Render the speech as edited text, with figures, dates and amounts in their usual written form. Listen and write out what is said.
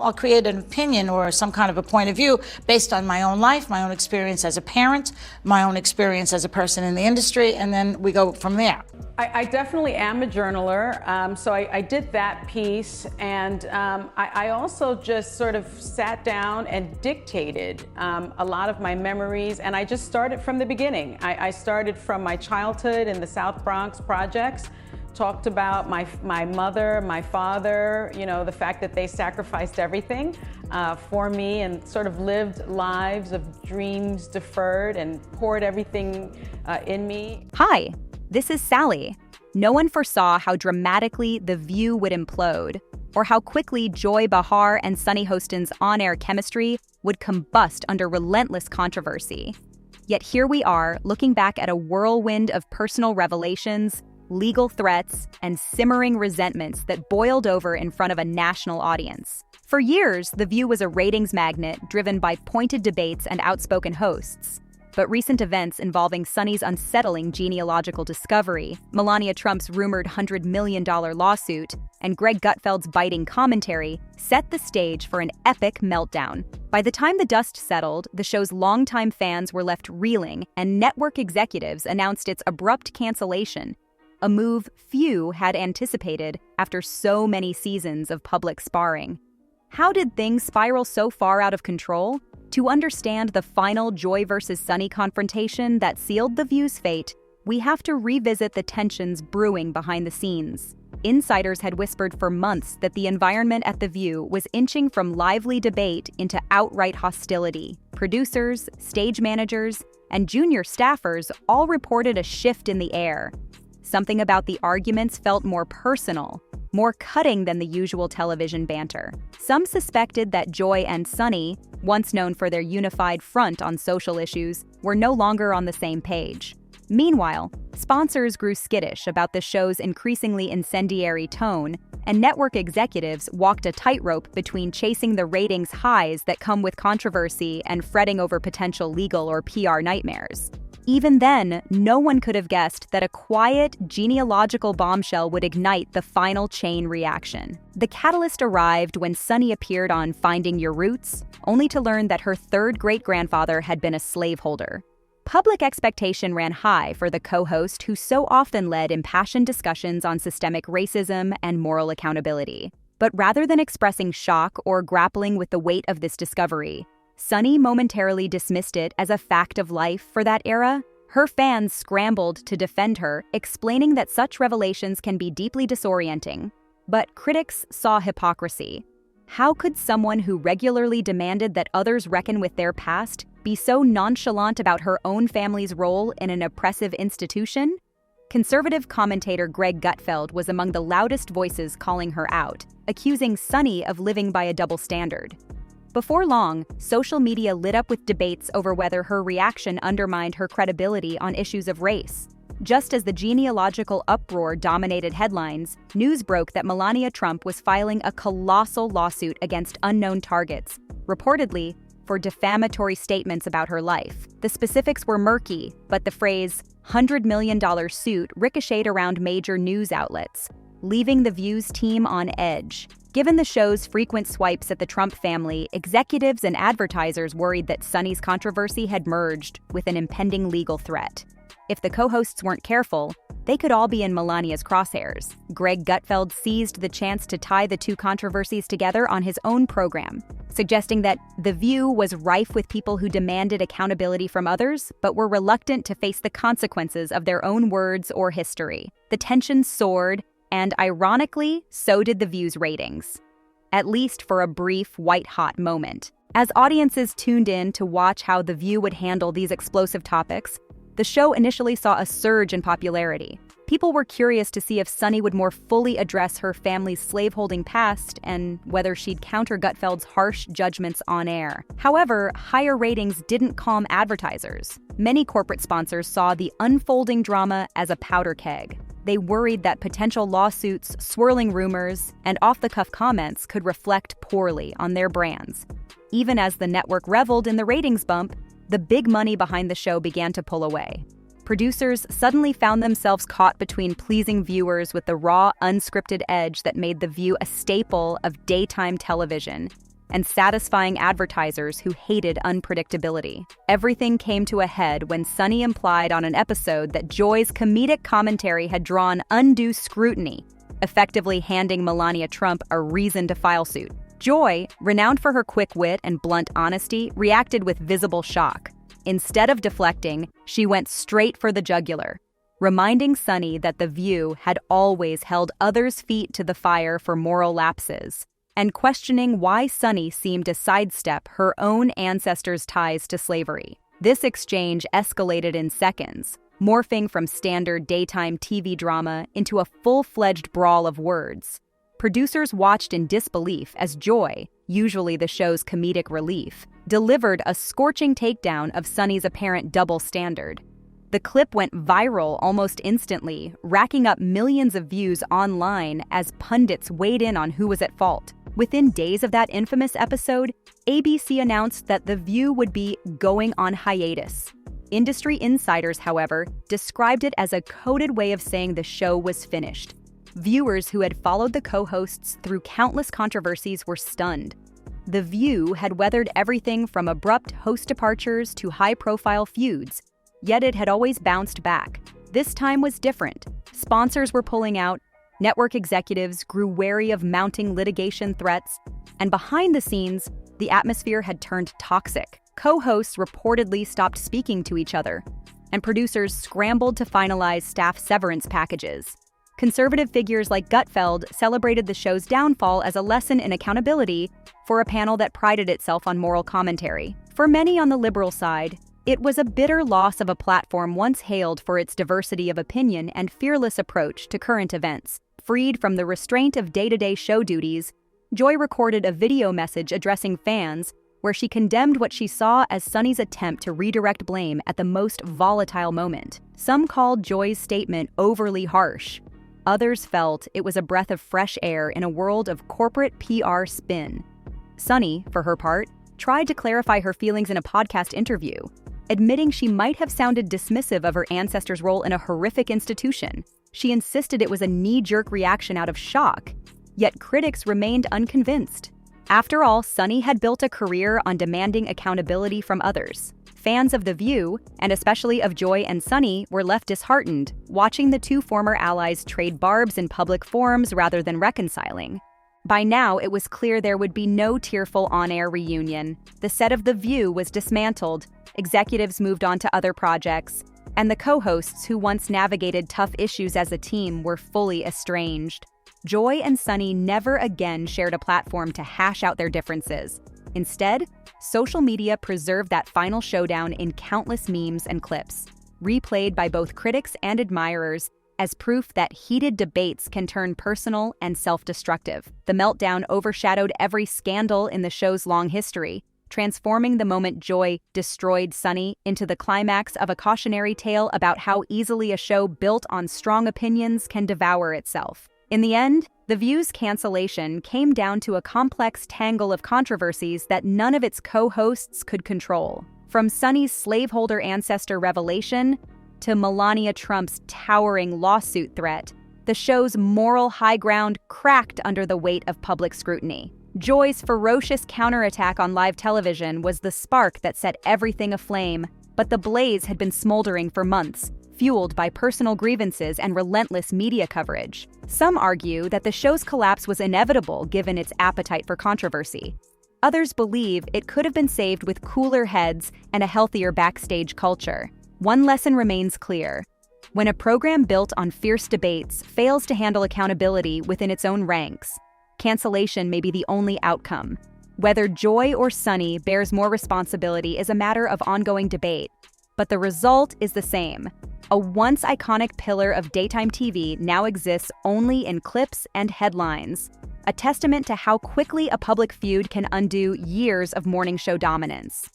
I'll create an opinion or some kind of a point of view based on my own life, my own experience as a parent, my own experience as a person in the industry, and then we go from there. I definitely am a journaler, so I did that piece, and I also just sort of sat down and dictated a lot of my memories, and I just started from the beginning. I started from my childhood in the South Bronx projects, talked about my mother, my father, you know, the fact that they sacrificed everything for me and sort of lived lives of dreams deferred and poured everything in me. Hi, this is Sally. No one foresaw how dramatically The View would implode, or how quickly Joy Behar and Sunny Hostin's on-air chemistry would combust under relentless controversy. Yet here we are, looking back at a whirlwind of personal revelations, legal threats, and simmering resentments that boiled over in front of a national audience. For years, The View was a ratings magnet driven by pointed debates and outspoken hosts. But recent events involving Sunny's unsettling genealogical discovery, Melania Trump's rumored $100 million lawsuit, and Greg Gutfeld's biting commentary set the stage for an epic meltdown. By the time the dust settled, the show's longtime fans were left reeling, and network executives announced its abrupt cancellation, a move few had anticipated after so many seasons of public sparring. How did things spiral so far out of control? To understand the final Joy versus Sunny confrontation that sealed The View's fate, we have to revisit the tensions brewing behind the scenes. Insiders had whispered for months that the environment at The View was inching from lively debate into outright hostility. Producers, stage managers, and junior staffers all reported a shift in the air. Something about the arguments felt more personal, more cutting than the usual television banter. Some suspected that Joy and Sunny, once known for their unified front on social issues, were no longer on the same page. Meanwhile, sponsors grew skittish about the show's increasingly incendiary tone, and network executives walked a tightrope between chasing the ratings highs that come with controversy and fretting over potential legal or PR nightmares. Even then, no one could have guessed that a quiet, genealogical bombshell would ignite the final chain reaction. The catalyst arrived when Sunny appeared on Finding Your Roots, only to learn that her third great-grandfather had been a slaveholder. Public expectation ran high for the co-host who so often led impassioned discussions on systemic racism and moral accountability. But rather than expressing shock or grappling with the weight of this discovery, Sunny momentarily dismissed it as a fact of life for that era. Her fans scrambled to defend her, explaining that such revelations can be deeply disorienting. But critics saw hypocrisy. How could someone who regularly demanded that others reckon with their past be so nonchalant about her own family's role in an oppressive institution? Conservative commentator Greg Gutfeld was among the loudest voices calling her out, accusing Sunny of living by a double standard. Before long, social media lit up with debates over whether her reaction undermined her credibility on issues of race. Just as the genealogical uproar dominated headlines, news broke that Melania Trump was filing a colossal lawsuit against unknown targets, reportedly for defamatory statements about her life. The specifics were murky, but the phrase $100 million suit ricocheted around major news outlets, leaving The View's team on edge. Given the show's frequent swipes at the Trump family, executives and advertisers worried that Sunny's controversy had merged with an impending legal threat. If the co-hosts weren't careful, they could all be in Melania's crosshairs. Greg Gutfeld seized the chance to tie the two controversies together on his own program, suggesting that The View was rife with people who demanded accountability from others, but were reluctant to face the consequences of their own words or history. The tension soared, and ironically, so did The View's ratings. At least for a brief, white-hot moment. As audiences tuned in to watch how The View would handle these explosive topics, the show initially saw a surge in popularity. People were curious to see if Sunny would more fully address her family's slaveholding past and whether she'd counter Gutfeld's harsh judgments on air. However, higher ratings didn't calm advertisers. Many corporate sponsors saw the unfolding drama as a powder keg. They worried that potential lawsuits, swirling rumors, and off-the-cuff comments could reflect poorly on their brands. Even as the network reveled in the ratings bump, the big money behind the show began to pull away. Producers suddenly found themselves caught between pleasing viewers with the raw, unscripted edge that made The View a staple of daytime television and satisfying advertisers who hated unpredictability. Everything came to a head when Sunny implied on an episode that Joy's comedic commentary had drawn undue scrutiny, effectively handing Melania Trump a reason to file suit. Joy, renowned for her quick wit and blunt honesty, reacted with visible shock. Instead of deflecting, she went straight for the jugular, reminding Sunny that The View had always held others' feet to the fire for moral lapses, and questioning why Sunny seemed to sidestep her own ancestors' ties to slavery. This exchange escalated in seconds, morphing from standard daytime TV drama into a full-fledged brawl of words. Producers watched in disbelief as Joy, usually the show's comedic relief, delivered a scorching takedown of Sunny's apparent double standard. The clip went viral almost instantly, racking up millions of views online as pundits weighed in on who was at fault. Within days of that infamous episode, ABC announced that The View would be going on hiatus. Industry insiders, however, described it as a coded way of saying the show was finished. Viewers who had followed the co-hosts through countless controversies were stunned. The View had weathered everything from abrupt host departures to high-profile feuds, yet it had always bounced back. This time was different. Sponsors were pulling out, network executives grew wary of mounting litigation threats, and behind the scenes, the atmosphere had turned toxic. Co-hosts reportedly stopped speaking to each other, and producers scrambled to finalize staff severance packages. Conservative figures like Gutfeld celebrated the show's downfall as a lesson in accountability for a panel that prided itself on moral commentary. For many on the liberal side, it was a bitter loss of a platform once hailed for its diversity of opinion and fearless approach to current events. Freed from the restraint of day-to-day show duties, Joy recorded a video message addressing fans where she condemned what she saw as Sunny's attempt to redirect blame at the most volatile moment. Some called Joy's statement overly harsh. Others felt it was a breath of fresh air in a world of corporate PR spin. Sunny, for her part, tried to clarify her feelings in a podcast interview, admitting she might have sounded dismissive of her ancestors' role in a horrific institution. She insisted it was a knee-jerk reaction out of shock, yet critics remained unconvinced. After all, Sunny had built a career on demanding accountability from others. Fans of The View, and especially of Joy and Sunny, were left disheartened, watching the two former allies trade barbs in public forums rather than reconciling. By now, it was clear there would be no tearful on-air reunion. The set of The View was dismantled, executives moved on to other projects, and the co-hosts who once navigated tough issues as a team were fully estranged. Joy and Sunny never again shared a platform to hash out their differences. Instead, social media preserved that final showdown in countless memes and clips, replayed by both critics and admirers as proof that heated debates can turn personal and self-destructive. The meltdown overshadowed every scandal in the show's long history, transforming the moment Joy destroyed Sunny into the climax of a cautionary tale about how easily a show built on strong opinions can devour itself. In the end, The View's cancellation came down to a complex tangle of controversies that none of its co-hosts could control. From Sunny's slaveholder ancestor revelation to Melania Trump's towering lawsuit threat, the show's moral high ground cracked under the weight of public scrutiny. Joy's ferocious counterattack on live television was the spark that set everything aflame, but the blaze had been smoldering for months, fueled by personal grievances and relentless media coverage. Some argue that the show's collapse was inevitable given its appetite for controversy. Others believe it could have been saved with cooler heads and a healthier backstage culture. One lesson remains clear. When a program built on fierce debates fails to handle accountability within its own ranks, cancellation may be the only outcome. Whether Joy or Sunny bears more responsibility is a matter of ongoing debate, but the result is the same. A once iconic pillar of daytime TV now exists only in clips and headlines, a testament to how quickly a public feud can undo years of morning show dominance.